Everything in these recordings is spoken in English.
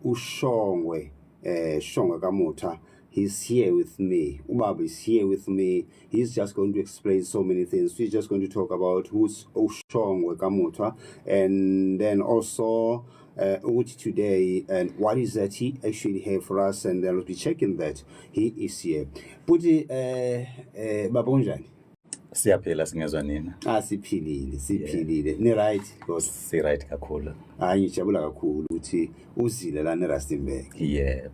uShongwe Shongwe Kamotha. He's here with me. Ubaba is here with me. He's just going to explain so many things. We're just going to talk about who's uShongwe Kamotha, and then also today and what is that he actually have for us, and then we'll be checking that he is here. Buti baba unjani? Siyaphila singezwa nina. Siphilile. Ni right because si right kakhulu. Ngijabula kakhulu ukuthi uzile la eRustenburg. Yeah.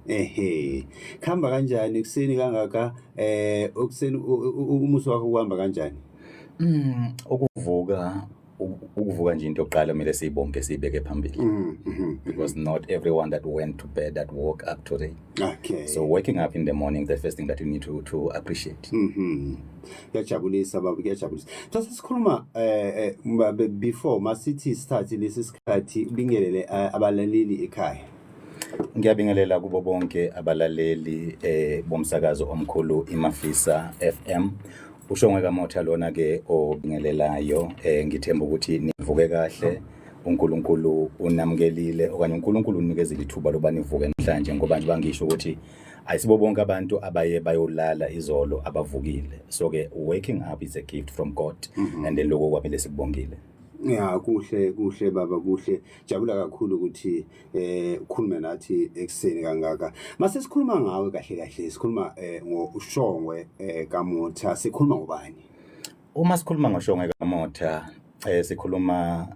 Khamba kanjani kuseni kangaka okuseni umuso wakho uhamba kanjani? Ukuvuka nje into yokuqala kumele siyibonke sibeke phambili. Because not everyone that went to bed that woke up today. Okay. So waking up in the morning, the first thing that you need to appreciate. Kuyajabulisa baba, kuyajabulisa. Sasa sikhuluma before masithi start lesi sikhathi bingelele abalaleli ekhaya. Ngiyabingelela kubo bonke abalaleli bomsakazo omkhulu iMafisa FM. uShongwe Kamotha lona ke obingelelayo ngithemba ukuthi nivuke kahle. uNkulunkulu unamkelile okanye uNkulunkulu unikezile ithuba loba nivuke namhlanje ngoba nje bangisho ukuthi ayisibo bonke abantu abaye bayolala izolo abavukile. So ke waking up is a gift from God, and then lokho kwamele sikubongile. Yeah, kuhle baba, kuhle. Jabula kakhulu ukuthi ukhulume nathi ekseni kangaka. Mase sikhuluma ngawe kahle sikhuluma ngoShongwe Kamotha. Sikhuluma ngobani? Uma sikhuluma ngoShongwe Kamotha sikhuluma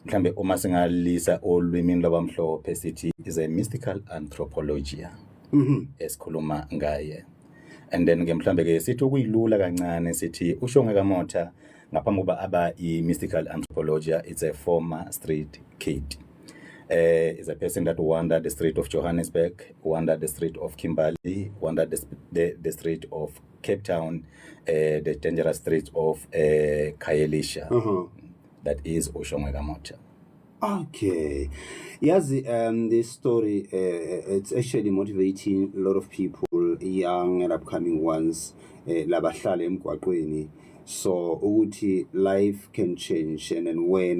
mhlambe uma singalisa olwimini lwabamhlophe sithi is a mystical anthropologia. Esikhuluma ngaye. And then ke mhlambe ke sithi ukuyilula kancane sithi uShongwe Kamotha ngaphambi kokuba aba i-mystical anthropologia, it's a former street kid. Is a person that wandered the street of Johannesburg, wandered the street of Kimberley, wandered the street of Cape Town, the dangerous street of Khayelitsha. That is uShongwe Kamotha. Okay. Yes, this story, it's actually motivating a lot of people, young and upcoming ones, labahlala emgwaqweni. So ukuthi life can change, and then when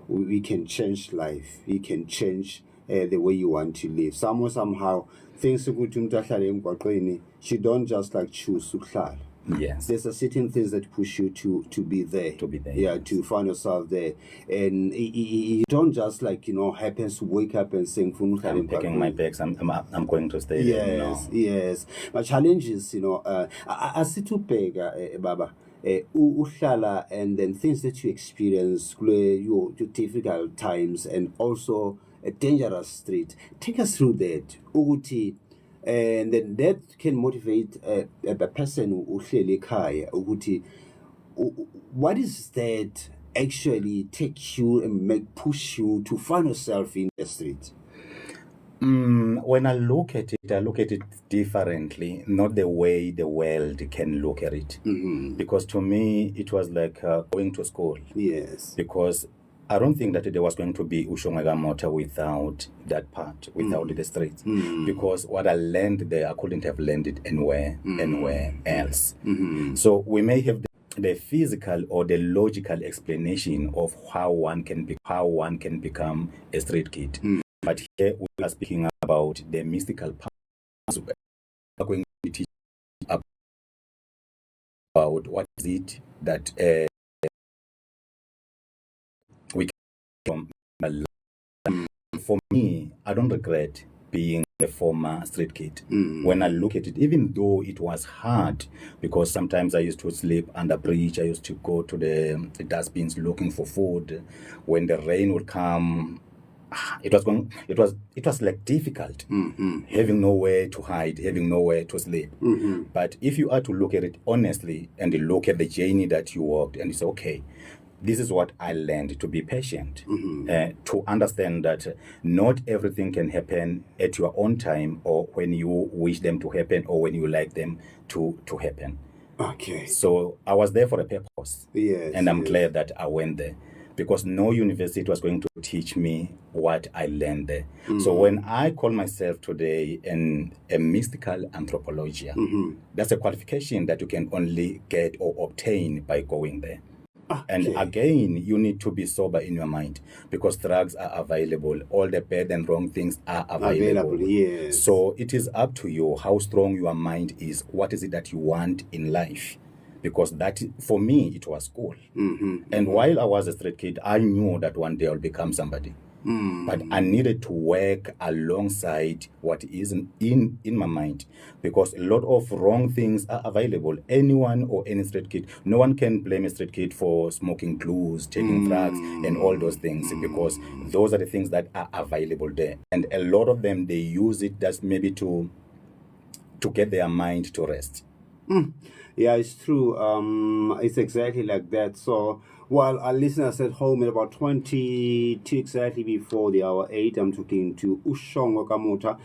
we can change life, we can change the way you want to live. Somehow things ukuthi umuntu ahlale emgwaqweni, you don't just like choose ukuhlala. Yes. There's a certain things that push you to be there. Yeah, to find yourself there. And you don't just like, happens to wake up and saying, I'm packing my bags, I'm going to stay there. Yes, yes. My challenge is, I see to beg, Baba, uhlala, and then things that you experience, your difficult times, and also a dangerous street. Take us through that. Uguti. And then that can motivate a person who what is that actually take you and push you to find yourself in the street? When I look at it differently, not the way the world can look at it. Because to me, it was like going to school. Yes. Because I don't think that there was going to be uShongwe Kamotha without that part, without the streets. Because what I learned there, I couldn't have learned it anywhere else. So we may have the physical or the logical explanation of how one can become a street kid. But here we are speaking about the mystical part. We are going to teach about what is it that we can from. For me, I don't regret being a former street kid. When I look at it, even though it was hard, because sometimes I used to sleep under bridge, I used to go to the dustbins looking for food. When the rain would come, it was like difficult, having nowhere to hide, having nowhere to sleep. But if you are to look at it honestly and you look at the journey that you walked, and you say, okay, this is what I learned, to be patient, to understand that not everything can happen at your own time, or when you wish them to happen, or when you like them to happen. Okay. So I was there for a purpose. Yes. And I'm glad that I went there, because no university was going to teach me what I learned there. So when I call myself today a mystical anthropologia, that's a qualification that you can only get or obtain by going there. And again, you need to be sober in your mind because drugs are available. All the bad and wrong things are available. Yes. So it is up to you how strong your mind is. What is it that you want in life? Because that, for me, it was school. And while I was a street kid, I knew that one day I'll become somebody. But I needed to work alongside what is in my mind, because a lot of wrong things are available. Anyone or any street kid, no one can blame a street kid for smoking glues, taking drugs, and all those things, because those are the things that are available there. And a lot of them, they use it just maybe to get their mind to rest. Yeah, it's true. It's exactly like that. So, while our listeners at home at about 20 to exactly before the hour 8, I'm talking to Ushong Wakamuta.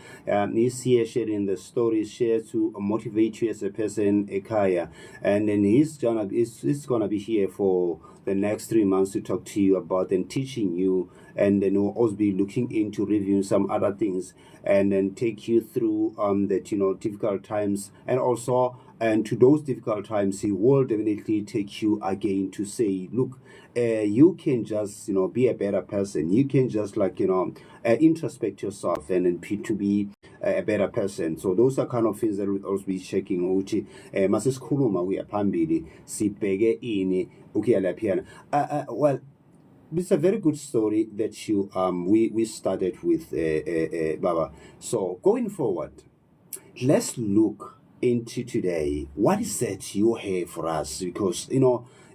He's here sharing the stories, share to motivate you as a person, Ekaya. And then he's gonna be here for the next 3 months to talk to you about and teaching you, and then we'll also be looking into reviewing some other things, and then take you through that difficult times, and also to those difficult times he will definitely take you again to say, look, you can just be a better person. You can just introspect yourself and then to be a better person. So those are kind of things that we'll also be checking ukuthi masesikhuluma kuya phambili sibheke ini ukuyalaphiyana. Well, it's a very good story that you we started with, Baba. So going forward, let's look into today. What is that you have for us? Because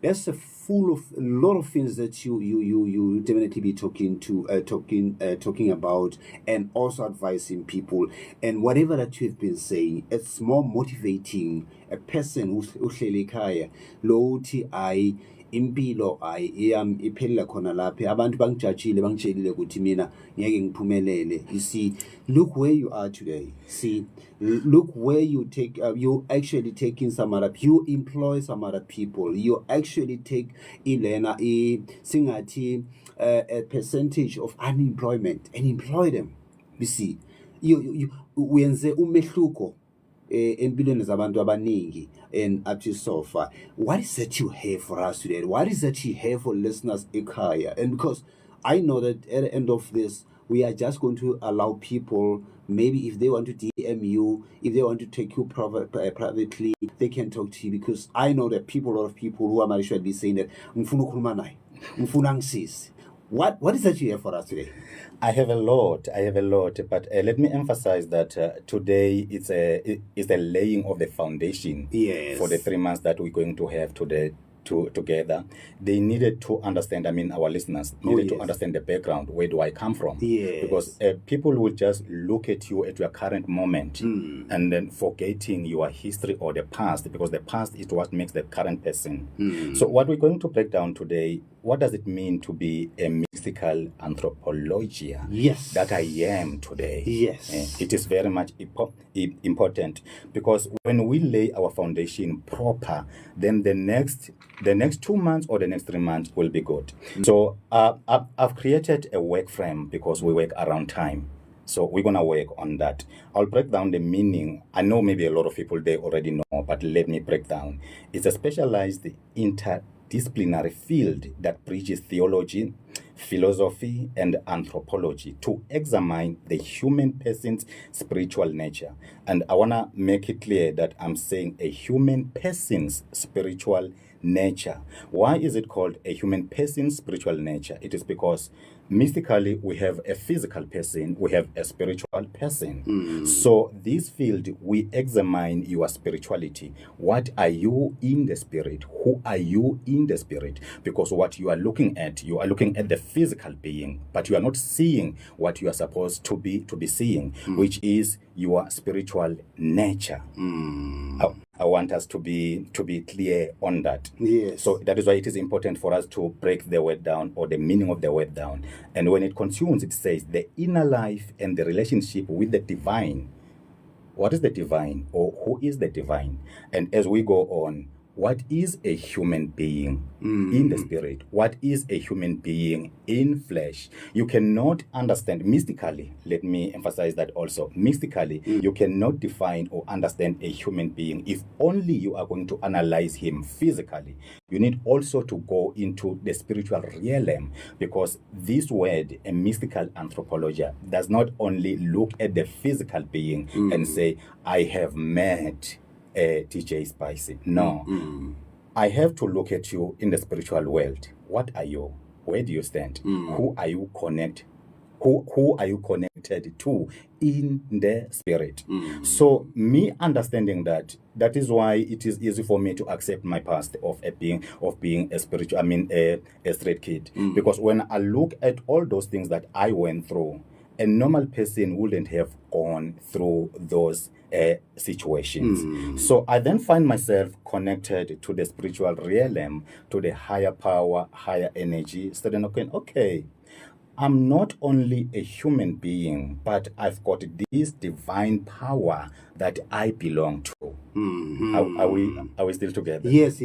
that's full of a lot of things that you definitely be talking about, and also advising people, and whatever that you've been saying, it's more motivating a person who's uhleli lo uthi ayi impilo iphelela khona lapha, abantu bangijajile bangitshelile ukuthi mina ngeke ngiphumelele. You see, look where you are today. See, look where you take you actually taking some other, you employ some other people, you actually take singathi a percentage of unemployment and employ them. You see, you wenze umehluko empilweni zabantu abaningi, and up to so far. What is that you have for us today? What is that you have for listeners Ekaya? And because I know that at the end of this, we are just going to allow people, maybe if they want to DM you, if they want to take you privately, they can talk to you, because I know that a lot of people who are married should be saying that ngifuna ukukhuluma naye, ngifuna ngisize. What is that you have for us today? I have a lot, but let me emphasize that today it's a laying of the foundation. Yes. For the 3 months that we're going to have today together. They needed to understand, our listeners needed to understand the background. Where do I come from? Yes. Because people will just look at you at your current moment and then forgetting your history or the past, because the past is what makes the current person. So what we're going to break down today, what does it mean to be a mystical anthropologia? Yes. That I am today. Yes. It is very much important, because when we lay our foundation proper, then the next 2 months or the next 3 months will be good. So I've created a work frame, because we work around time. So we're going to work on that. I'll break down the meaning. I know maybe a lot of people, they already know, but let me break down. It's a specialized interdisciplinary field that bridges theology, philosophy, and anthropology to examine the human person's spiritual nature. And I want to make it clear that I'm saying a human person's spiritual nature. Why is it called a human person's spiritual nature? It is because mystically we have a physical person, we have a spiritual person. So this field, we examine your spirituality. What are you in the spirit? Who are you in the spirit? Because what you are looking at the physical being, but you are not seeing what you are supposed to be seeing, which is your spiritual nature. I want us to be clear on that. Yes. So that is why it is important for us to break the word down, or the meaning of the word down. And when it consumes, it says the inner life and the relationship with the divine. What is the divine, or who is the divine? And as we go on, what is a human being in the spirit? What is a human being in flesh? You cannot understand mystically. Let me emphasize that also. Mystically, you cannot define or understand a human being if only you are going to analyze him physically. You need also to go into the spiritual realm, because this word, a mystical anthropology, does not only look at the physical being and say, I have met TJ Spicy. No. I have to look at you in the spiritual world. What are you? Where do you stand? Who are you connected? Who are you connected to in the spirit? So me understanding that is why it is easy for me to accept my past of being a spiritual, a straight kid. Because when I look at all those things that I went through, a normal person wouldn't have gone through those situations. So I then find myself connected to the spiritual realm, to the higher power, higher energy, starting looking, okay, I'm not only a human being, but I've got this divine power that I belong to. Are we still together? Yes.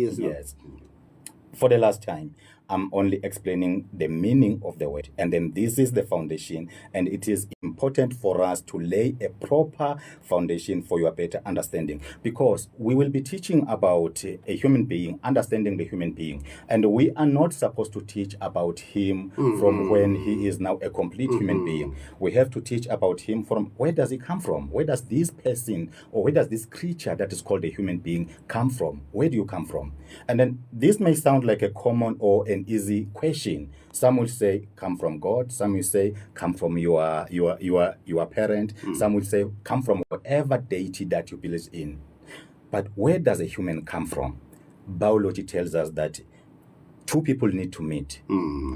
For the last time, I'm only explaining the meaning of the word. And then this is the foundation. And it is important for us to lay a proper foundation for your better understanding. Because we will be teaching about a human being, understanding the human being. And we are not supposed to teach about him from when he is now a complete human being. We have to teach about him from where does he come from? Where does this person or where does this creature that is called a human being come from? Where do you come from? And then this may sound like a common or an easy question. Some will say, come from God. Some will say, come from your parent. Some will say, come from whatever deity that you believe in. But where does a human come from? Biology tells us that two people need to meet.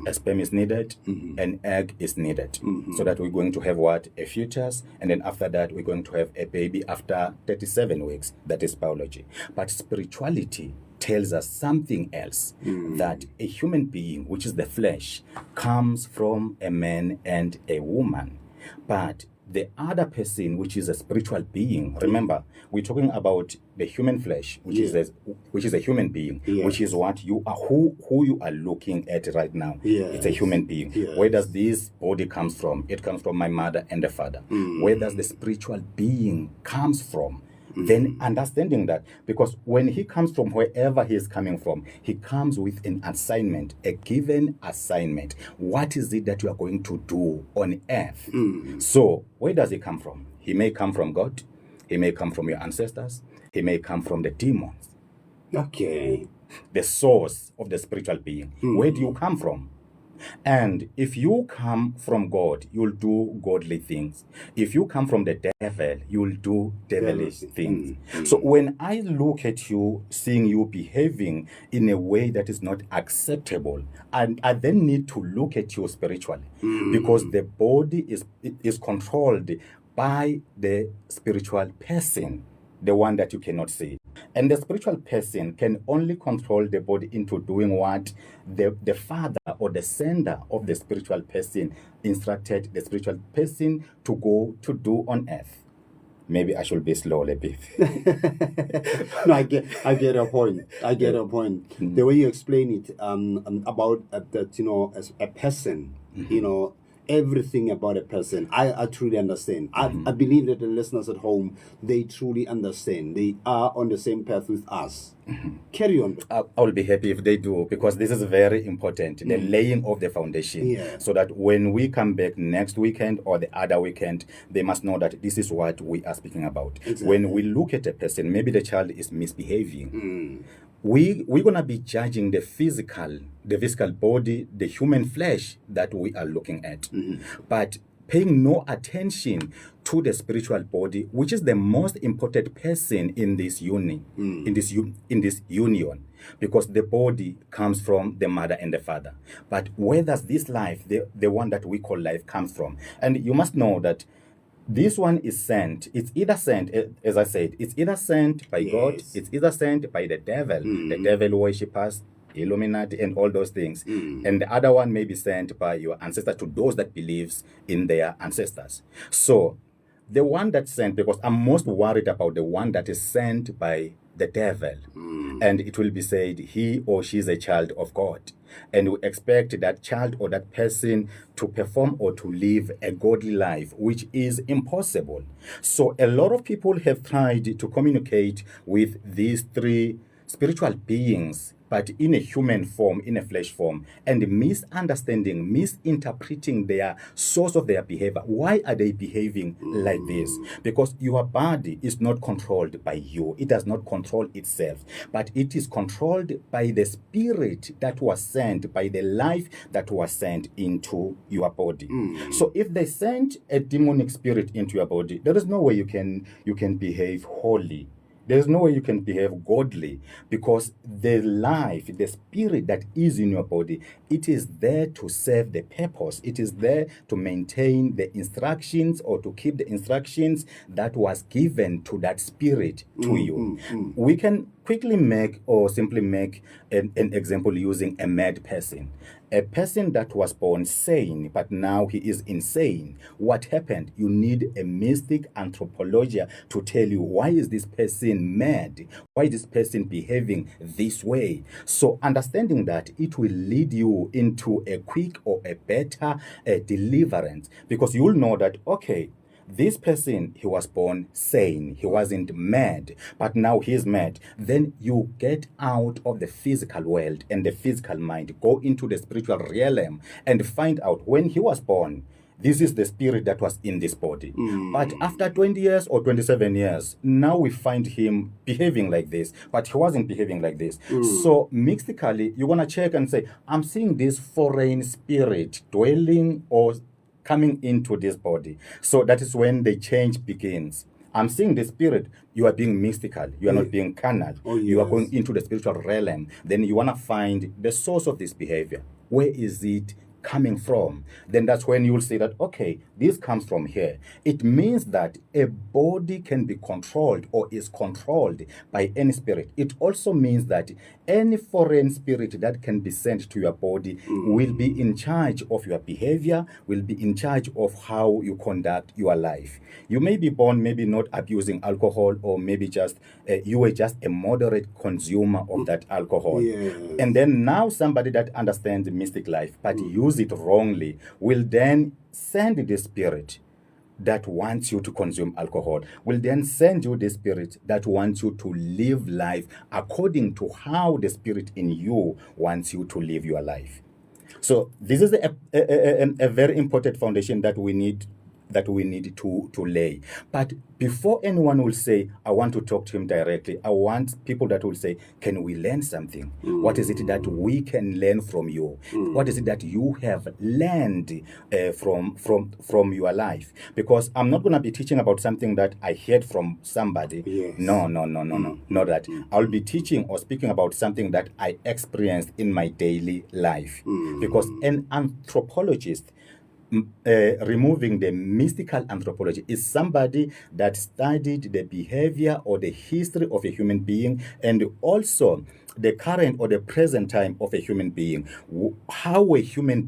A sperm is needed, an egg is needed. So that we're going to have what? A fetus. And then after that, we're going to have a baby after 37 weeks. That is biology. But spirituality tells us something else, that a human being, which is the flesh, comes from a man and a woman. But the other person, which is a spiritual being, remember, we're talking about the human flesh, which is a human being, which is what you are, who you are looking at right now. It's a human being. Where does this body comes from? It comes from my mother and the father. Where does the spiritual being comes from? Then understanding that, because when he comes from wherever he is coming from, he comes with an assignment, a given assignment. What is it that you are going to do on earth? So where does he come from? He may come from God. He may come from your ancestors. He may come from the demons. Okay. The source of the spiritual being. Where do you come from? And if you come from God, you'll do godly things. If you come from the devil, you'll do devilish things. So when I look at you, seeing you behaving in a way that is not acceptable, and I then need to look at you spiritually, because the body is controlled by the spiritual person, the one that you cannot see. And the spiritual person can only control the body into doing what the father or the sender of the spiritual person instructed the spiritual person to go to do on earth. Maybe I should be slow a bit. No, I get a point. I get a point. The way you explain it, about that, as a person, everything about a person, I truly understand. I believe that the listeners at home, they truly understand. They are on the same path with us. Carry on. I'll be happy if they do, because this is very important, the laying of the foundation, so that when we come back next weekend or the other weekend, they must know that this is what we are speaking about. Exactly. When we look at a person, maybe the child is misbehaving, we're going to be judging the physical body, the human flesh that we are looking at. But paying no attention to the spiritual body, which is the most important person in this union, in this union, because the body comes from the mother and the father. But where does this life, the one that we call life, comes from? And you must know that this one is sent. It's either sent, as I said, it's either sent by God, it's either sent by the devil, the devil worshippers, Illuminati, and all those things. And the other one may be sent by your ancestors, to those that believes in their ancestors. So the one that's sent, because I'm most worried about the one that is sent by the devil. And it will be said he or she is a child of God. And we expect that child or that person to perform or to live a godly life, which is impossible. So a lot of people have tried to communicate with these three spiritual beings, but in a human form, in a flesh form, and misunderstanding, misinterpreting their source of their behavior. Why are they behaving like this? Because your body is not controlled by you. It does not control itself, but it is controlled by the spirit that was sent, by the life that was sent into your body. So if they sent a demonic spirit into your body, there is no way you can behave holy. There's no way you can behave godly, because the life, the spirit that is in your body, it is there to serve the purpose. It is there to maintain the instructions or to keep the instructions that was given to that spirit to you. We can quickly make or simply make an example using a mad person. A person that was born sane, but now he is insane. What happened? You need a mystic anthropologia to tell you, why is this person mad? Why is this person behaving this way? So understanding that, it will lead you into a quick or a better deliverance, because you will know that, okay, this person, he was born sane. He wasn't mad, but now he's mad. Then you get out of the physical world and the physical mind, go into the spiritual realm and find out, when he was born, this is the spirit that was in this body. But after 20 years or 27 years, now we find him behaving like this, but he wasn't behaving like this. So mystically, you're going to check and say, I'm seeing this foreign spirit dwelling or coming into this body. So that is when the change begins. I'm seeing the spirit. You are being mystical. You are not being carnal. You are going into the spiritual realm. Then you want to find the source of this behavior. Where is it coming from? Then that's when you'll say that, okay, this comes from here. It means that a body can be controlled or is controlled by any spirit. It also means that any foreign spirit that can be sent to your body will be in charge of your behavior, will be in charge of how you conduct your life. You may be born maybe not abusing alcohol, or maybe just you were just a moderate consumer of that alcohol. And then now somebody that understands mystic life but use it wrongly will then send the spirit that wants you to consume alcohol, will then send you the spirit that wants you to live life according to how the spirit in you wants you to live your life. So this is a very important foundation that we need to lay. But before anyone will say, I want to talk to him directly, I want people that will say, can we learn something? What is it that we can learn from you? What is it that you have learned from your life? Because I'm not going to be teaching about something that I heard from somebody. No, not that. I'll be teaching or speaking about something that I experienced in my daily life. Because an anthropologist, removing the mystical anthropology, is somebody that studied the behavior or the history of a human being, and also the current or the present time of a human being. How a human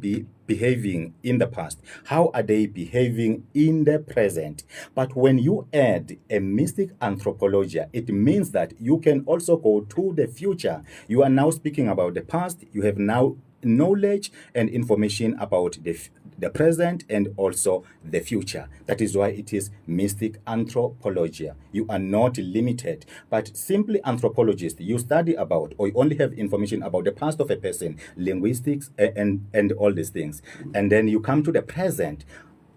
behaving in the past, how are they behaving in the present? But when you add a mystic anthropologia, it means that you can also go to the future. You are now speaking about the past. You have now knowledge and information about the present and also the future. That is why it is mystic anthropologia. You are not limited, but simply anthropologist. You study about, or you only have information about the past of a person, linguistics and all these things. And then you come to the present.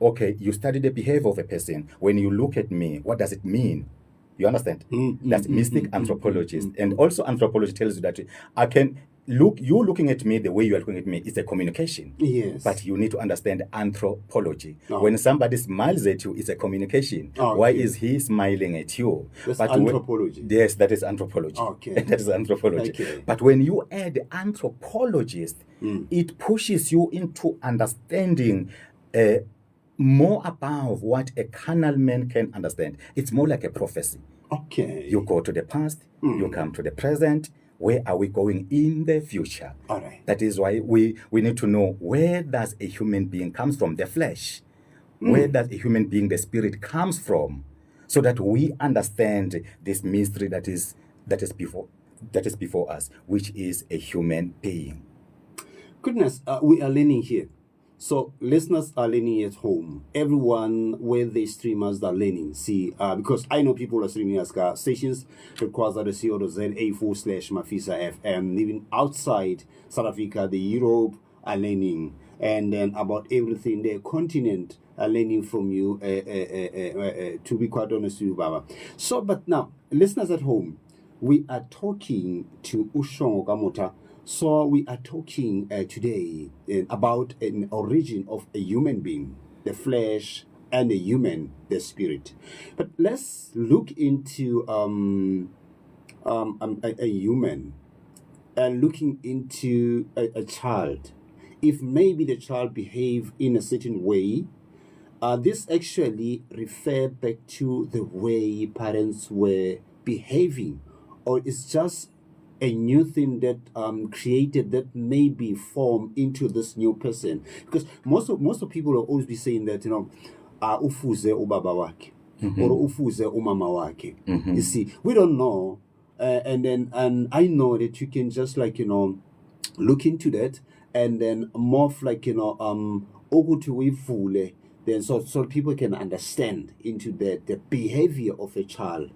Okay, you study the behavior of a person. When you look at me, what does it mean? You understand? That's mystic anthropologist. And also anthropology tells you that I can look, you looking at me the way you are looking at me is a communication. Yes. But you need to understand anthropology. When somebody smiles at you, it's a communication. Why is he smiling at you? That's anthropology. Yes, that is anthropology. That is anthropology. But when you add anthropologist, it pushes you into understanding more above what a carnal man can understand. It's more like a prophecy. You go to the past, you come to the present. Where are we going in the future? All right. That is why we need to know, where does a human being comes from, the flesh? Where does a human being, the spirit, comes from? So that we understand this mystery that is that is before us, which is a human being. Goodness, we are learning here. So listeners are learning at home. Everyone where the streamers are learning. See, because I know people are streaming as stations requires the CO.ZA/Mafisa FM. Even outside South Africa, the Europe are learning, and then about everything the continent are learning from you. To be quite honest with you, Baba. So, but now listeners at home, we are talking to Ushongo Kamota. So we are talking today about an origin of a human being, the flesh, and a human, the spirit. But let's look into a human and looking into a child. If maybe the child behave in a certain way, this actually refer back to the way parents were behaving, or it's just a new thing that created that maybe form into this new person. Because most of people will always be saying that, ufuze ubaba wake or ufuze umama wake. You see, we don't know, and I know that you can just look into that and then morph okuthi then so people can understand into the behavior of a child,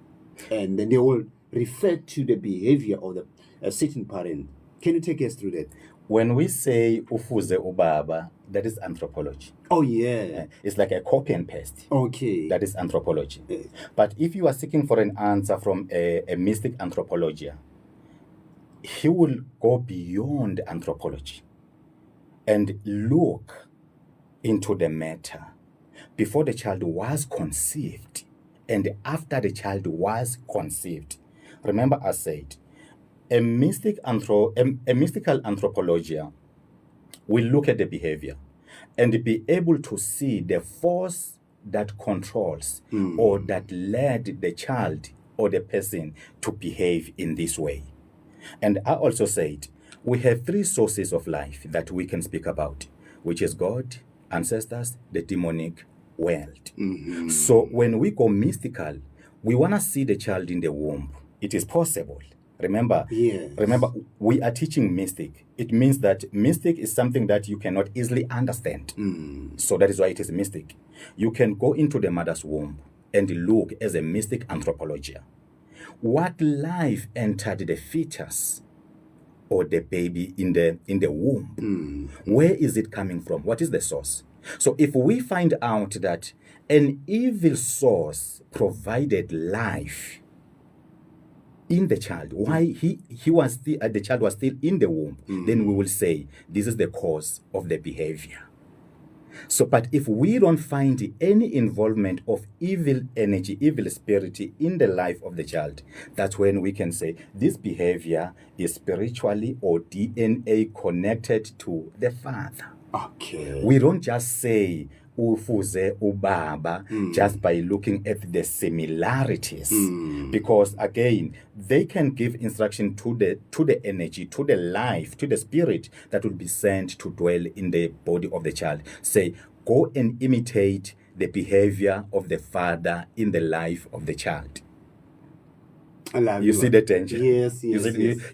and then they will refer to the behavior of a certain parent. Can you take us through that? When we say ufuze ubaba, that is anthropology. Oh, yeah. It's like a copy and paste. Okay. That is anthropology. But if you are seeking for an answer from a mystic anthropologia, he will go beyond anthropology and look into the matter before the child was conceived and after the child was conceived. Remember, I said, a mystical anthropologia will look at the behavior and be able to see the force that controls or that led the child or the person to behave in this way. And I also said, we have three sources of life that we can speak about, which is God, ancestors, the demonic world. So when we go mystical, we want to see the child in the womb. It is possible. Remember, we are teaching mystic. It means that mystic is something that you cannot easily understand. So that is why it is mystic. You can go into the mother's womb and look as a mystic anthropologia. What life entered the fetus or the baby in the womb? Where is it coming from? What is the source? So if we find out that an evil source provided life in the child, why he was still the child was still in the womb, then we will say this is the cause of the behavior. So, but if we don't find any involvement of evil energy, evil spirit in the life of the child, that's when we can say this behavior is spiritually or DNA connected to the father. Okay. We don't just say ufuze ubaba just by looking at the similarities, because again they can give instruction to the energy, to the life, to the spirit that will be sent to dwell in the body of the child. Say, go and imitate the behavior of the father in the life of the child. You see the danger. Yes. You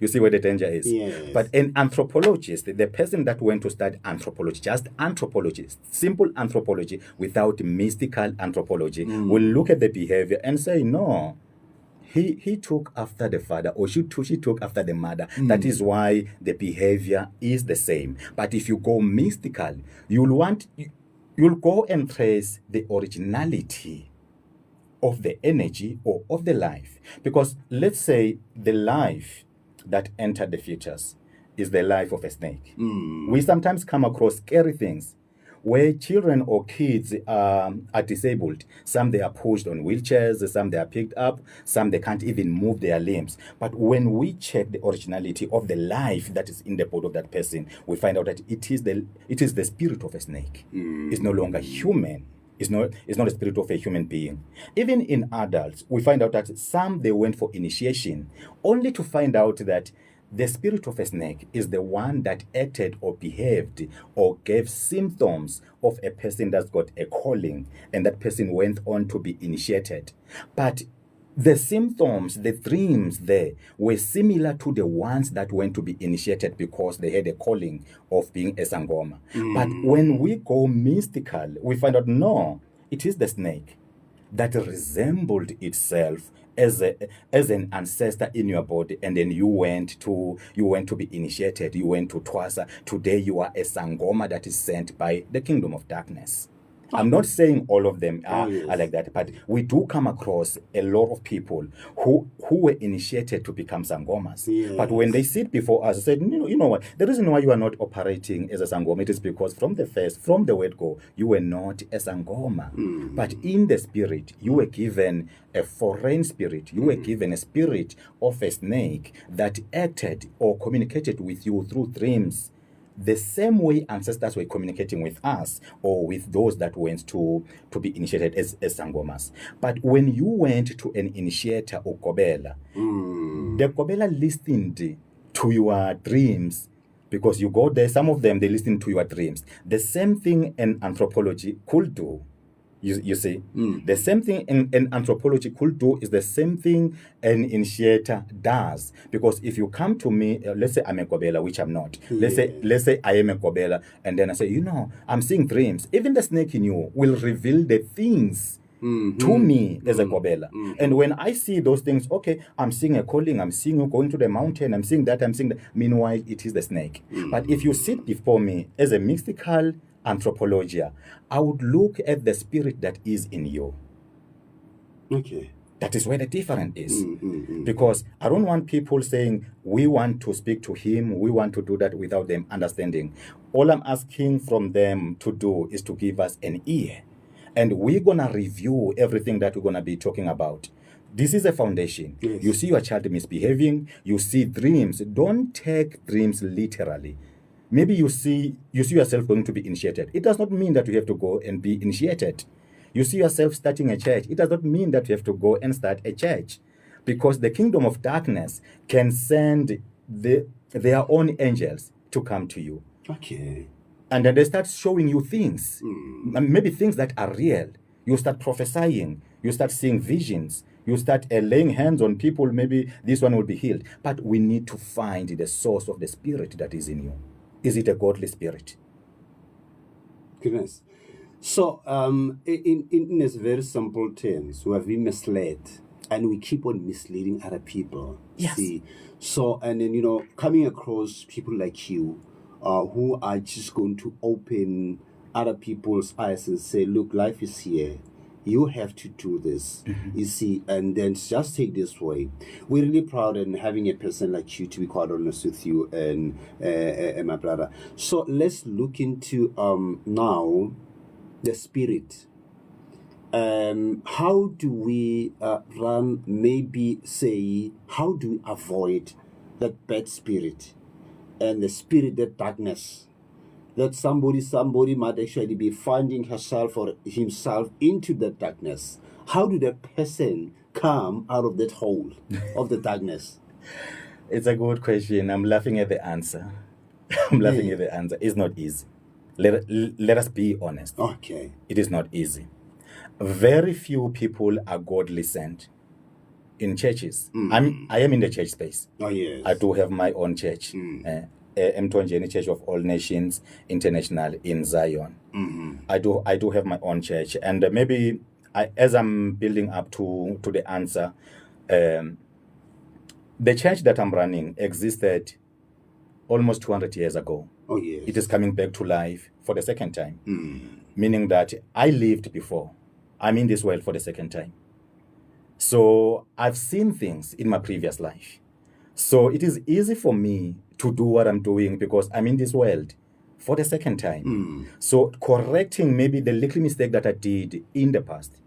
see where the danger is. Yes. But an anthropologist, the person that went to study anthropology, just anthropology, simple anthropology without mystical anthropology, will look at the behavior and say, no, he took after the father, or she took after the mother. That is why the behavior is the same. But if you go mystical, you'll go and trace the originality of the energy or of the life. Because let's say the life that entered the fetus is the life of a snake. We sometimes come across scary things where children or kids are disabled. Some they are pushed on wheelchairs, some they are picked up, some they can't even move their limbs. But when we check the originality of the life that is in the body of that person, we find out that it is the spirit of a snake. It's no longer human. It's not the spirit of a human being. Even in adults, we find out that some, they went for initiation, only to find out that the spirit of a snake is the one that acted or behaved or gave symptoms of a person that's got a calling, and that person went on to be initiated. But The symptoms, the dreams there were similar to the ones that went to be initiated because they had a calling of being a Sangoma. But when we go mystical, we find out no, it is the snake that resembled itself as an ancestor in your body, and then you went to be initiated, you went to Twasa. Today you are a Sangoma that is sent by the kingdom of darkness. I'm not saying all of them are like that, but we do come across a lot of people who were initiated to become Sangomas. Yes. But when they sit before us, said, you know what, the reason why you are not operating as a Sangoma, it is because from the word go, you were not a Sangoma. But in the spirit, you were given a foreign spirit. You were given a spirit of a snake that acted or communicated with you through dreams. The same way ancestors were communicating with us or with those that went to be initiated as Sangomas. But when you went to an initiator or Kobela, the Kobela listened to your dreams because you go there. Some of them, they listen to your dreams. The same thing an anthropology could do. You see, the same thing an anthropology could do is the same thing an initiator does. Because if you come to me, let's say I'm a Kobela, which I'm not. Let's say I am a Kobela, and then I say, I'm seeing dreams. Even the snake in you will reveal the things to me as a Kobela. And when I see those things, okay, I'm seeing a calling, I'm seeing you going to the mountain, I'm seeing that. Meanwhile, it is the snake. But if you sit before me as a mystical Anthropologia, I would look at the spirit that is in you. Okay. That is where the difference is. Because I don't want people saying, we want to speak to him, we want to do that without them understanding. All I'm asking from them to do is to give us an ear. And we're going to review everything that we're going to be talking about. This is a foundation. Yes. You see your child misbehaving, you see dreams. Don't take dreams literally. Maybe you see yourself going to be initiated. It does not mean that you have to go and be initiated. You see yourself starting a church. It does not mean that you have to go and start a church. Because the kingdom of darkness can send their own angels to come to you. Okay. And then they start showing you things. Maybe things that are real. You start prophesying. You start seeing visions. You start laying hands on people. Maybe this one will be healed. But we need to find the source of the spirit that is in you. Is it a godly spirit? Goodness. So, in this very simple terms, we have been misled, and we keep on misleading other people. Yes. See, so and then coming across people like you, who are just going to open other people's eyes and say, "Look, life is here. You have to do this." You see, and then just take this way. We're really proud in having a person like you, to be quite honest with you, and my brother. So let's look into now the spirit. How do we run? Maybe say, how do we avoid that bad spirit and the spirit, that darkness? That somebody might actually be finding herself or himself into that darkness. How do that person come out of that hole of the darkness? It's a good question. I'm laughing at the answer. It's not easy. Let us be honest. Okay. It is not easy. Very few people are godly sent in churches. I am in the church space. Oh, yes. I do have my own church. Mtonjeni Church of All Nations International in Zion. I do have my own church, and maybe as I'm building up to the answer, the church that I'm running existed almost 200 years ago. Oh, yes. It is coming back to life for the second time, meaning that I lived before. I'm in this world for the second time. So I've seen things in my previous life. So it is easy for me to do what I'm doing because I'm in this world for the second time. So correcting maybe the little mistake that I did in the past.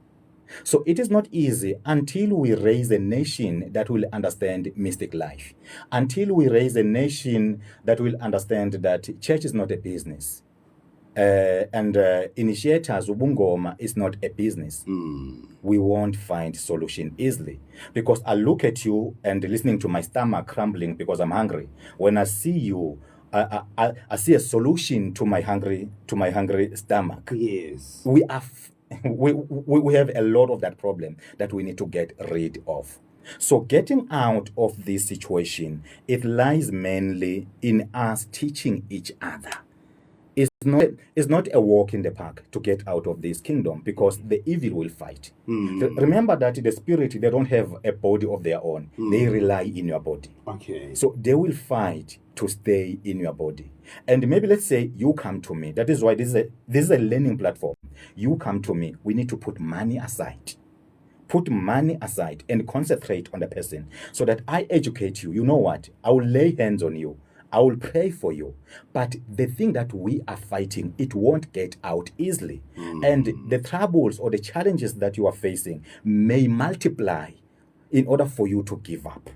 So it is not easy until we raise a nation that will understand mystic life. Until we raise a nation that will understand that church is not a business. And initiators, Ubungoma, is not a business. We won't find solution easily. Because I look at you and listening to my stomach crumbling because I'm hungry. When I see you, I see a solution to my hungry stomach. Yes. We are we have a lot of that problem that we need to get rid of. So getting out of this situation, it lies mainly in us teaching each other. It's not a walk in the park to get out of this kingdom, because the evil will fight. Remember that the spirit, they don't have a body of their own. They rely in your body. Okay. So they will fight to stay in your body. And maybe let's say you come to me. That is why this is a learning platform. You come to me. We need to put money aside. Put money aside and concentrate on the person, so that I educate you. You know what? I will lay hands on you. I will pray for you. But the thing that we are fighting, it won't get out easily. And the troubles or the challenges that you are facing may multiply in order for you to give up.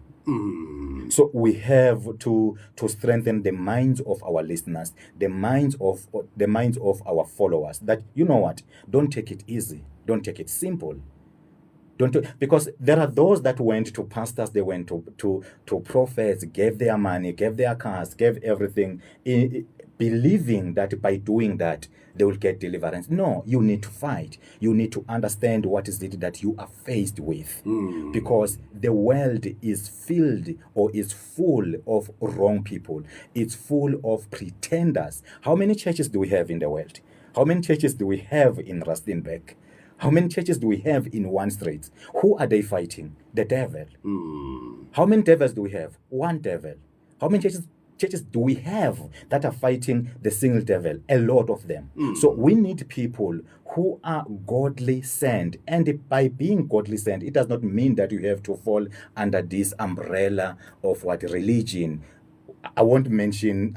So we have to strengthen the minds of our listeners, the minds of our followers, that, you know what, don't take it easy, don't take it simple. Because there are those that went to pastors, they went to prophets, gave their money, gave their cars, gave everything, believing that by doing that they will get deliverance. No, you need to fight. You need to understand what is it that you are faced with, because the world is filled, or is full of wrong people. It's full of pretenders. How many churches do we have in the world? How many churches do we have in Rustenburg? How many churches do we have in one street? Who are they fighting? The devil. How many devils do we have? One devil. How many churches do we have that are fighting the single devil? A lot of them. So we need people who are godly sent. And by being godly sent, it does not mean that you have to fall under this umbrella of what religion. I won't mention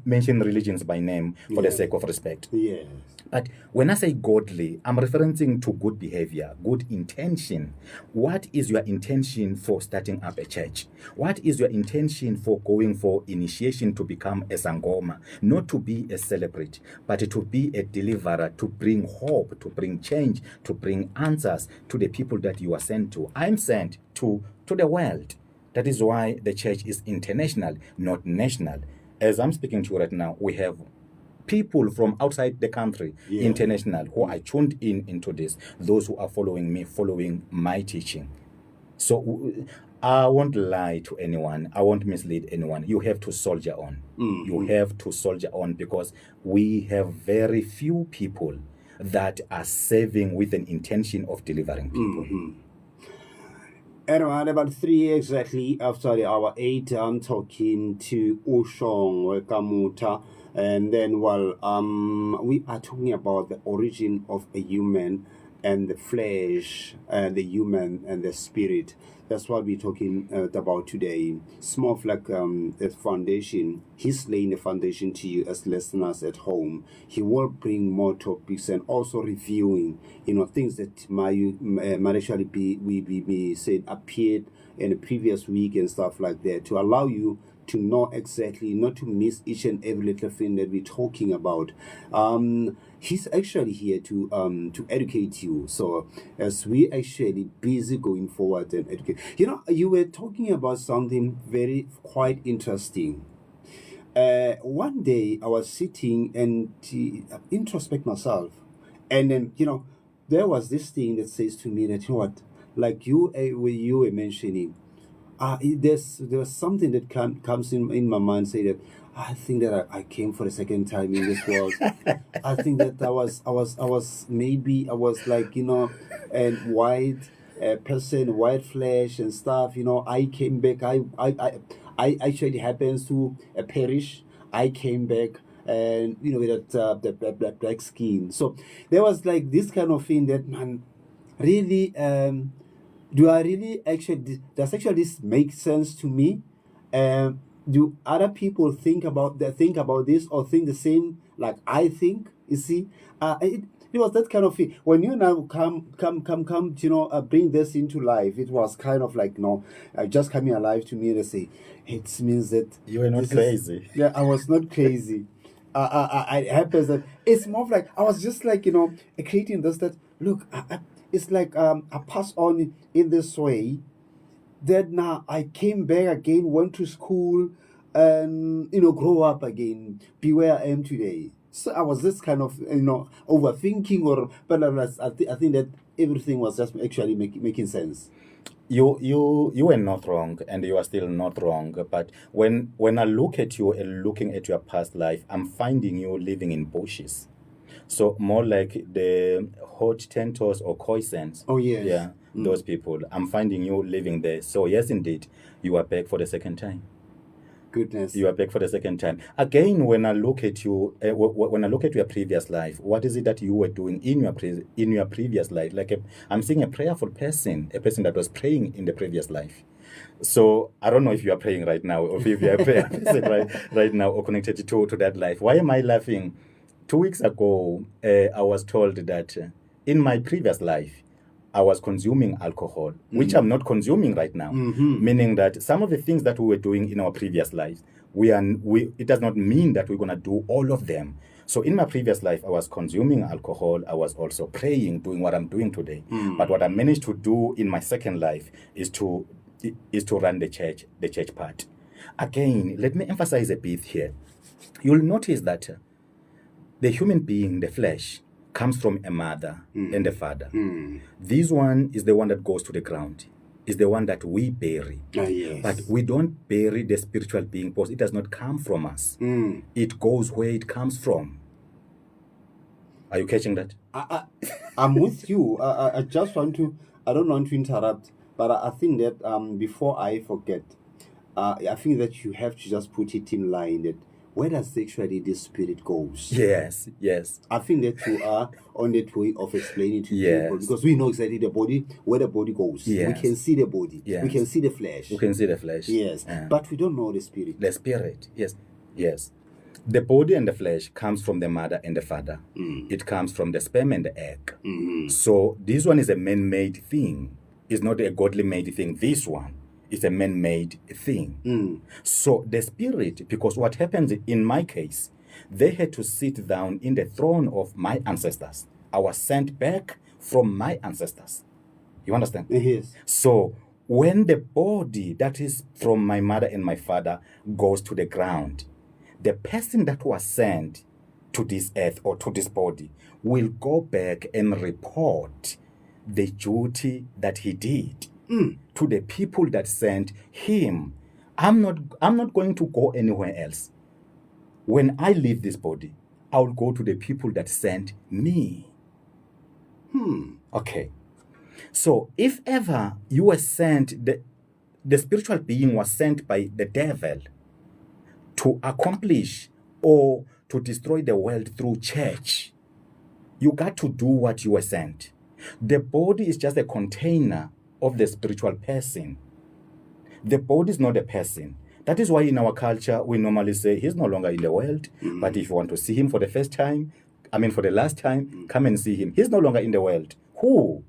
religions by name for the sake of respect. Yes. But when I say godly, I'm referencing to good behavior, good intention. What is your intention for starting up a church? What is your intention for going for initiation to become a Sangoma? Not to be a celebrity, but to be a deliverer, to bring hope, to bring change, to bring answers to the people that you are sent to. I'm sent to the world. That is why the church is international, not national. As I'm speaking to you right now, we have people from outside the country, international, who are tuned into this, those who are following me, following my teaching. So I won't lie to anyone, I won't mislead anyone. You have to soldier on. You have to soldier on, because we have very few people that are serving with an intention of delivering people. And around about 3 exactly after the hour 8, I'm talking to Ushong Kamuta. And then, we are talking about the origin of a human and the flesh, the human and the spirit. That's what we're talking about today. It's more of like a foundation. He's laying the foundation to you as listeners at home. He will bring more topics and also reviewing, things that might actually be said appeared in the previous week and stuff like that, to allow you to know exactly, not to miss each and every little thing that we're talking about. He's actually here to educate you. So as we actually busy going forward and educate, you were talking about something very quite interesting. One day I was sitting and introspect myself, and then there was this thing that says to me that, like you were mentioning. There's something that comes in my mind, say that I think that I came for the second time in this world. I think that I was like, and white person, white flesh and stuff. I came back. I actually happens to perish. I came back, and with that the black skin. So there was like this kind of thing that, man, really. Do I really does actually this make sense to me? Do other people think about this, or think the same like I think? You see, it was that kind of thing. When you now come, bring this into life, it was kind of like, just coming alive to me. They say it means that You were not crazy. Yeah, I was not crazy. It happens that it's more of like I was just like, creating this, that look, it's like I passed on in this way. Then now I came back again, went to school, and grow up again, be where I am today. So I was just kind of, overthinking, but I think that everything was just actually making sense. You were not wrong, and you are still not wrong. But when I look at you and looking at your past life, I'm finding you living in bushes. So more like the Hottentots or Khoisans. Oh, yes. Yeah, those people. I'm finding you living there. So yes, indeed, you are back for the second time. Goodness. You are back for the second time. Again, when I look at you, when I look at your previous life, what is it that you were doing in your previous life? I'm seeing a prayerful person, a person that was praying in the previous life. So I don't know if you are praying right now, or if you are a prayer person right now, or connected to that life. Why am I laughing? 2 weeks ago, I was told that in my previous life, I was consuming alcohol, which I'm not consuming right now. Meaning that some of the things that we were doing in our previous lives, it does not mean that we're going to do all of them. So in my previous life, I was consuming alcohol. I was also praying, doing what I'm doing today. But what I managed to do in my second life is to run the church part. Again, let me emphasize a bit here. You'll notice that the human being, the flesh, comes from a mother and a father. This one is the one that goes to the ground, is the one that we bury. Yes. But we don't bury the spiritual being because it does not come from us. It goes where it comes from. Are you catching that? I'm with you. I just want to, I don't want to interrupt, but I think that before I forget, I think that you have to just put it in line that where does actually this spirit goes? Yes. I think that you are on that way of explaining to Yes. people, because we know exactly where the body goes. Yes. We can see the body. Yes. We can see the flesh. We can see the flesh. Yes. But we don't know the spirit. The spirit, yes. The body and the flesh comes from the mother and the father. It comes from the sperm and the egg. So this one is a man-made thing. It's not a godly made thing. This one is a man-made thing. So the spirit, because what happens in my case, they had to sit down in the throne of my ancestors. I was sent back from my ancestors. You understand? Yes. So when the body that is from my mother and my father goes to the ground, the person that was sent to this earth or to this body will go back and report the duty that he did to the people that sent him. I'm not going to go anywhere else. When I leave this body, I'll go to the people that sent me. Okay. So if ever you were sent, the spiritual being was sent by the devil to accomplish or to destroy the world through church, you got to do what you were sent. The body is just a container of the spiritual person. The body is not a person. That is why in our culture, we normally say he's no longer in the world, but if you want to see him for the last time, come and see him. He's no longer in the world. Who?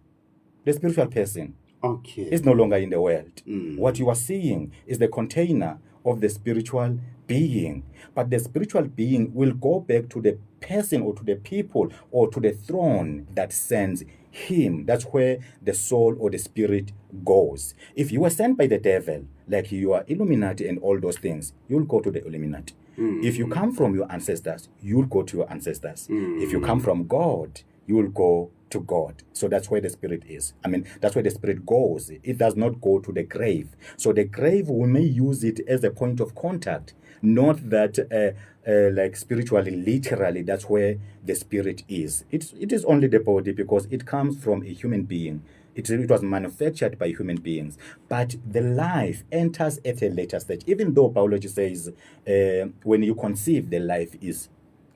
The spiritual person. Okay. Is no longer in the world. What you are seeing is the container of the spiritual being. But the spiritual being will go back to the person or to the people or to the throne that sends him. That's where the soul or the spirit goes. If you were sent by the devil, like you are Illuminati and all those things, you'll go to the Illuminati. If you come from your ancestors, you'll go to your ancestors. If you come from God, you will go to God. So that's where the spirit is. That's where the spirit goes. It does not go to the grave. So the grave, we may use it as a point of contact, not that like spiritually, literally, that's where the spirit is. It is only the body because it comes from a human being. It was manufactured by human beings. But the life enters at a later stage. Even though biology says when you conceive, the life is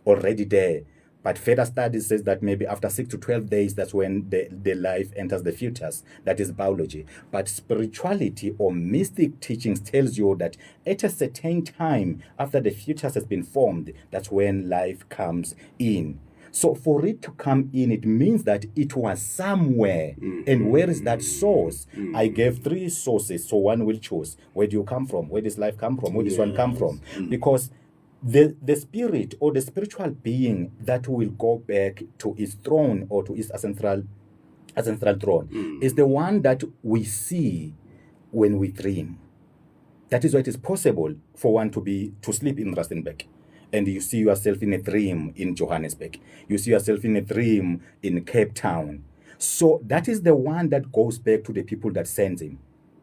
already there. But further studies says that maybe after 6 to 12 days, that's when the life enters the fetus. That is biology. But spirituality or mystic teachings tells you that at a certain time after the fetus has been formed, that's when life comes in. So for it to come in, it means that it was somewhere. And where is that source? I gave 3 sources, so one will choose. Where do you come from? Where does life come from? Where does one come from? Because the spirit or the spiritual being that will go back to his throne or to his ancestral throne is the one that we see when we dream. That is why it is possible for one to sleep in Rustenburg. and you see yourself in a dream in Johannesburg. You see yourself in a dream in Cape Town. So that is the one that goes back to the people that sends him.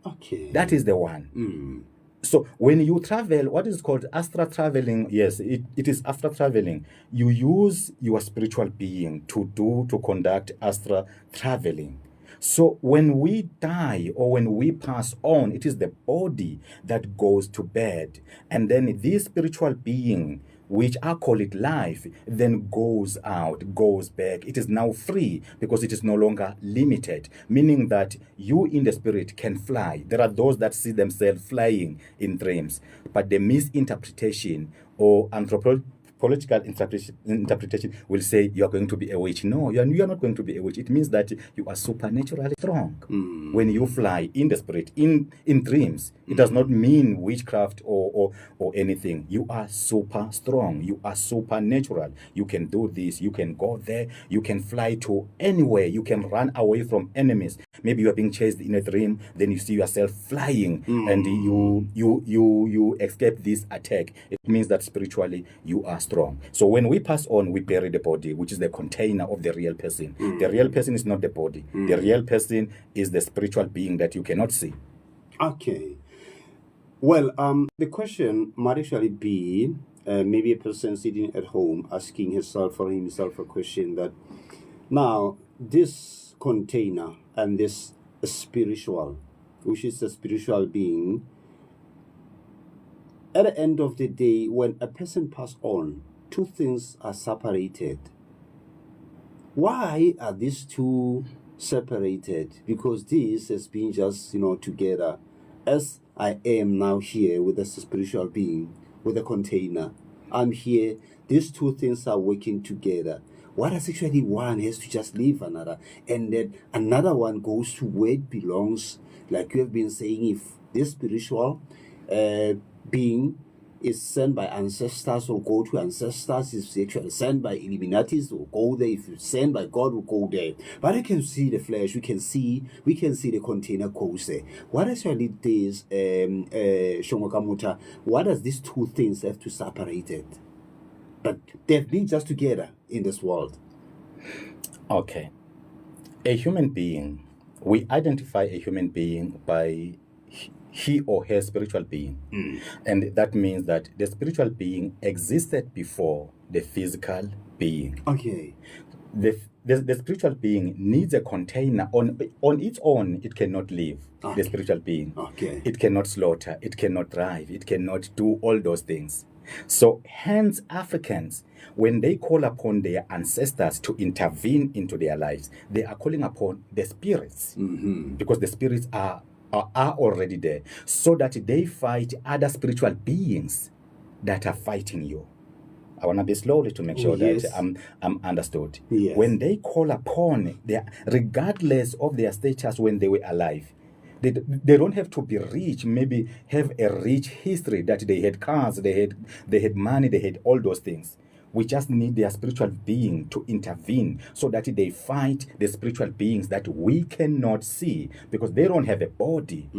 Okay. That is the one. So when you travel, what is called astral traveling, yes, it is astral traveling. You use your spiritual being to conduct astral traveling. So when we die or when we pass on, it is the body that goes to bed. And then this spiritual being, which I call it life, then goes out, goes back. It is now free because it is no longer limited, meaning that you in the spirit can fly. There are those that see themselves flying in dreams, but the misinterpretation or anthropological interpretation will say you are going to be a witch. No, you are not going to be a witch. It means that you are supernaturally strong. When you fly in the spirit, in dreams, it does not mean witchcraft or anything. You are super strong. You are supernatural. You can do this. You can go there. You can fly to anywhere. You can run away from enemies. Maybe you are being chased in a dream. Then you see yourself flying, and you escape this attack. It means that spiritually you are strong. So when we pass on, we bury the body, which is the container of the real person. The real person is not the body. The real person is the spiritual being that you cannot see. Okay. Well, the question might actually be maybe a person sitting at home asking himself or himself a question that now this container and this spiritual, which is a spiritual being, at the end of the day, when a person passes on, two things are separated. Why are these two separated? Because this has been just, together. As I am now here with a spiritual being, with a container, I'm here. These two things are working together. What does actually one has to just leave another, and then another one goes to where it belongs? Like you have been saying, if this spiritual being is sent by ancestors or go to ancestors, is actually sent by Illuminatis or go there. If it's sent by God, will go there. But I can see the flesh. We can see the container goes there. What actually this Shomokamuta? What does these two things have to separate it? But they've been just together in this world. Okay. A human being, we identify a human being by he or her spiritual being. And that means that the spiritual being existed before the physical being. Okay. The spiritual being needs a container. On its own, it cannot live. Okay. The spiritual being. Okay. It cannot slaughter. It cannot drive. It cannot do all those things. So hence Africans, when they call upon their ancestors to intervene into their lives, they are calling upon the spirits, because the spirits are already there, so that they fight other spiritual beings that are fighting you. I want to be slowly to make sure that I'm understood. Yes. When they call upon their, regardless of their status when they were alive, they don't have to be rich, maybe have a rich history that they had cars, they had money, they had all those things. We just need their spiritual being to intervene so that they fight the spiritual beings that we cannot see because they don't have a body.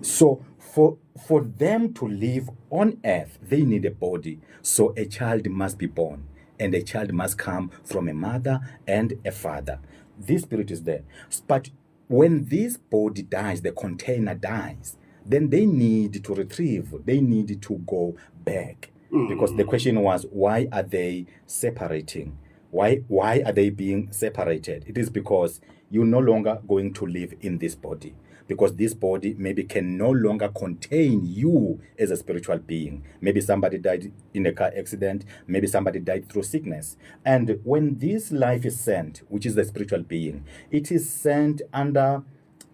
So for them to live on earth, they need a body. So a child must be born, and a child must come from a mother and a father. This spirit is there. But when this body dies, the container dies, then they need to retrieve, they need to go back. Because the question was, why are they separating? Why are they being separated? It is because you're no longer going to live in this body. Because this body maybe can no longer contain you as a spiritual being. Maybe somebody died in a car accident. Maybe somebody died through sickness. And when this life is sent, which is the spiritual being, it is sent under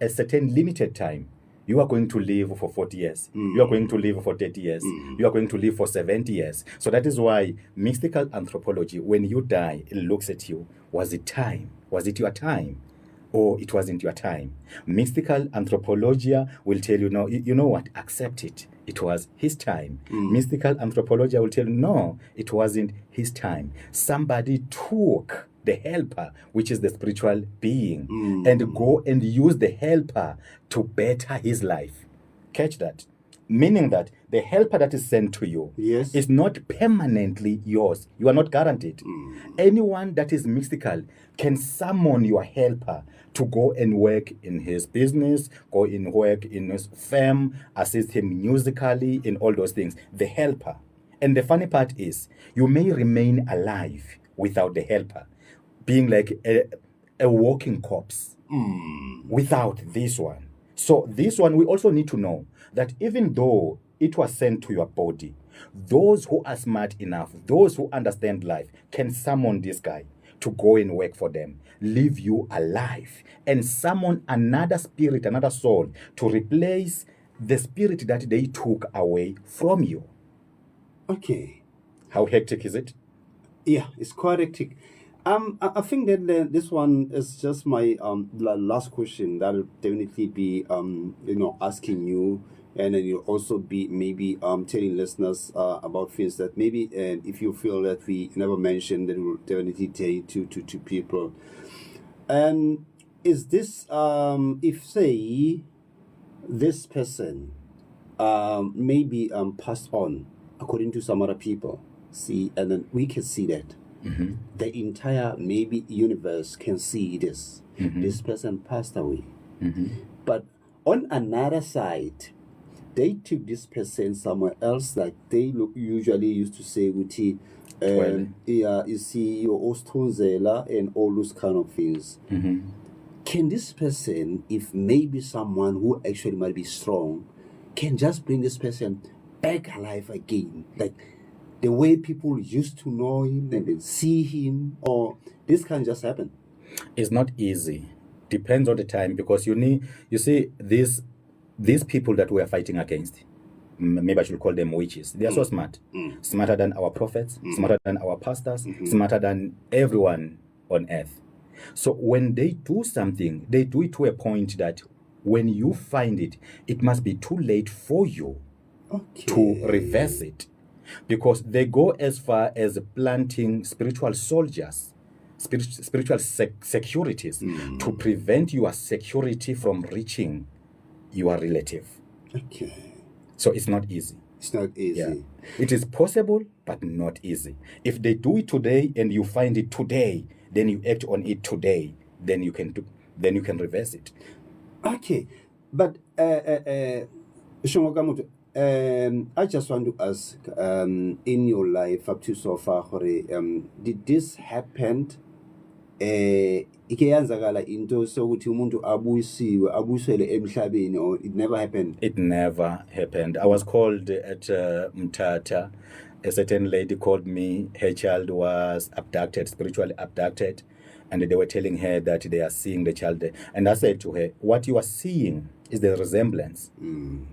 a certain limited time. You are going to live for 40 years. You are going to live for 30 years. You are going to live for 70 years. So that is why mystical anthropology, when you die, it looks at you. Was it time? Was it your time? Or it wasn't your time? Mystical anthropologia will tell you, no, you know what? Accept it. It was his time. Mystical anthropologia will tell you, no, it wasn't his time. Somebody took the helper, which is the spiritual being, and go and use the helper to better his life. Catch that. Meaning that the helper that is sent to you Yes. is not permanently yours. You are not guaranteed. Anyone that is mystical can summon your helper to go and work in his business, go and work in his firm, assist him musically, in all those things. The helper. And the funny part is, you may remain alive without the helper, being like a walking corpse without this one. So this one, we also need to know that even though it was sent to your body, those who are smart enough, those who understand life, can summon this guy to go and work for them, leave you alive, and summon another spirit, another soul, to replace the spirit that they took away from you. Okay. How hectic is it? Yeah, it's quite hectic. I think that this one is just my last question. That'll definitely be asking you, and then you'll also be maybe telling listeners about things that maybe if you feel that we never mentioned, then we'll definitely tell to people. And is this if say this person maybe passed on according to some other people, see, and then we can see that the entire maybe universe can see this. This person passed away, but on another side, they took this person somewhere else, like they usually used to say with yeah, you see your ostonzela and all those kind of things. Can this person, if maybe someone who actually might be strong, can just bring this person back alive again, like the way people used to know him and then see him, or this can just happen? It's not easy. Depends on the time, because you see these people that we are fighting against, maybe I should call them witches. They are so smart, smarter than our prophets, smarter than our pastors, smarter than everyone on earth. So when they do something, they do it to a point that when you find it, it must be too late for you to reverse it, because they go as far as planting spiritual soldiers, spiritual securities, to prevent your security from reaching your relative. Okay. So it's not easy. It's not easy. Yeah. It is possible, but not easy. If they do it today and you find it today, then you act on it today, then you can reverse it. Okay, but Shongokamoto, I just want to ask, in your life up to so far, did this happen? Ike yanzakala into sokuthi umuntu abuyisele emhlabeni, or it never happened? It never happened. I was called at Mthatha. A certain lady called me. Her child was abducted, spiritually abducted, and they were telling her that they are seeing the child there. And I said to her, what you are seeing is the resemblance,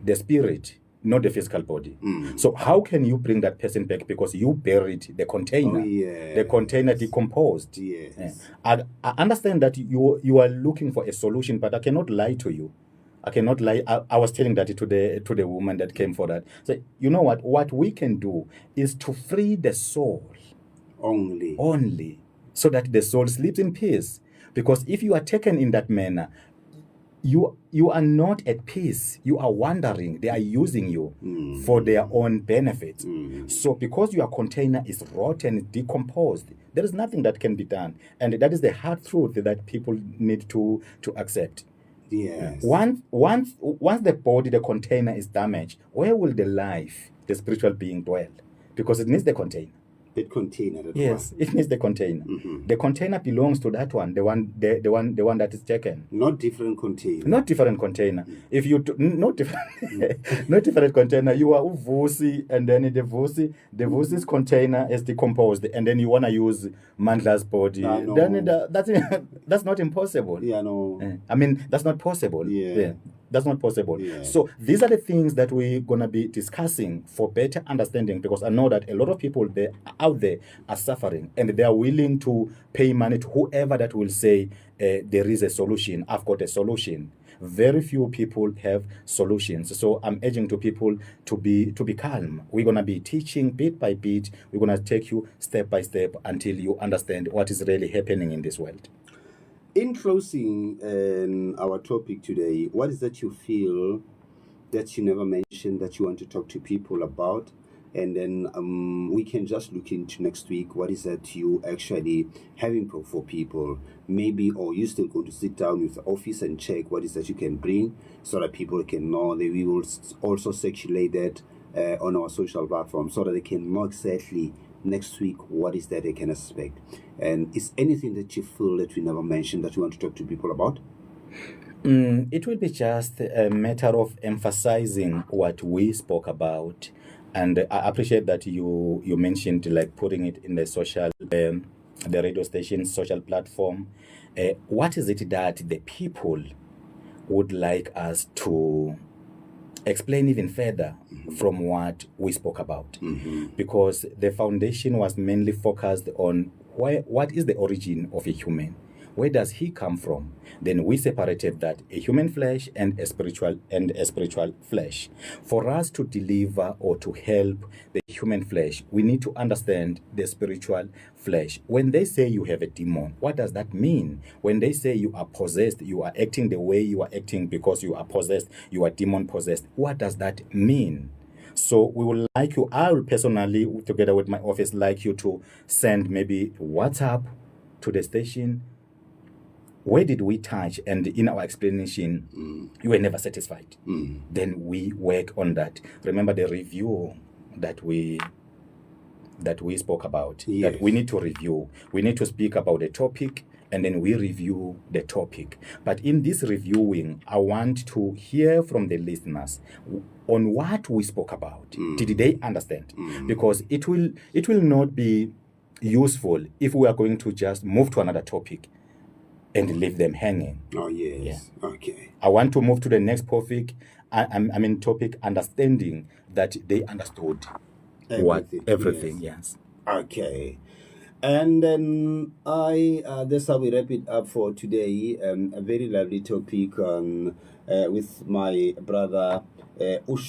the spirit, not the physical body. So how can you bring that person back, because you buried the container? The container decomposed. Yes. I understand that you are looking for a solution, but I cannot lie to you. I cannot lie. I was telling that to the woman that came for that. So you know what we can do is to free the soul only, so that the soul sleeps in peace. Because if you are taken in that manner, you are not at peace. You are wandering. They are using you for their own benefit. So because your container is rotten, decomposed, there is nothing that can be done. And that is the hard truth that people need to accept. Yes. Once the body, the container is damaged, where will the spiritual being dwell? Because it needs the container. The container. Yes, it needs the container. The container belongs to that one, the one that is taken. Not different container. Not different container. If you not different, not different container. You are uvusi, and then the vusi's container is decomposed, and then you wanna use Mandla's body. No. Then that's not impossible. Yeah, no. I mean, that's not possible. Yeah. That's not possible. Yeah. So these are the things that we're gonna be discussing for better understanding, because I know that a lot of people out there are suffering, and they are willing to pay money to whoever that will say there is a solution. I've got a solution. Very few people have solutions. So I'm urging to people to be calm. We're gonna be teaching bit by bit. We're gonna take you step by step until you understand what is really happening in this world. In closing, our topic today, what is that you feel that you never mentioned that you want to talk to people about? And then we can just look into next week. What is that you actually having for people? Maybe, or you still going to sit down with the office and check what is that you can bring so that people can know. That we will also circulate that on our social platform so that they can know exactly next week what is that they can expect. And is anything that you feel that we never mentioned that you want to talk to people about? It will be just a matter of emphasizing what we spoke about. And I appreciate that you mentioned like putting it in the social, the radio station social platform. What is it that the people would like us to explain even further from what we spoke about? Because the foundation was mainly focused on what is the origin of a human. Where does he come from? Then we separated that a human flesh and a spiritual flesh. For us to deliver or to help the human flesh, we need to understand the spiritual flesh. When they say you have a demon, what does that mean? When they say you are possessed, you are acting the way you are acting because you are possessed, you are demon possessed. What does that mean? So we would like you, I will personally, together with my office, like you to send maybe WhatsApp to the station. Where did we touch? And in our explanation, you were never satisfied. Then we work on that. Remember the review that we spoke about. Yes. That we need to review. We need to speak about the topic, and then we review the topic. But in this reviewing, I want to hear from the listeners on what we spoke about. Did they understand? Because it will not be useful if we are going to just move to another topic and leave them hanging. Oh, yes. Yeah. Okay. I want to move to the next topic. Topic, understanding that they understood everything. Yes. Okay. And then that's how we wrap it up for today. A very lovely topic with my brother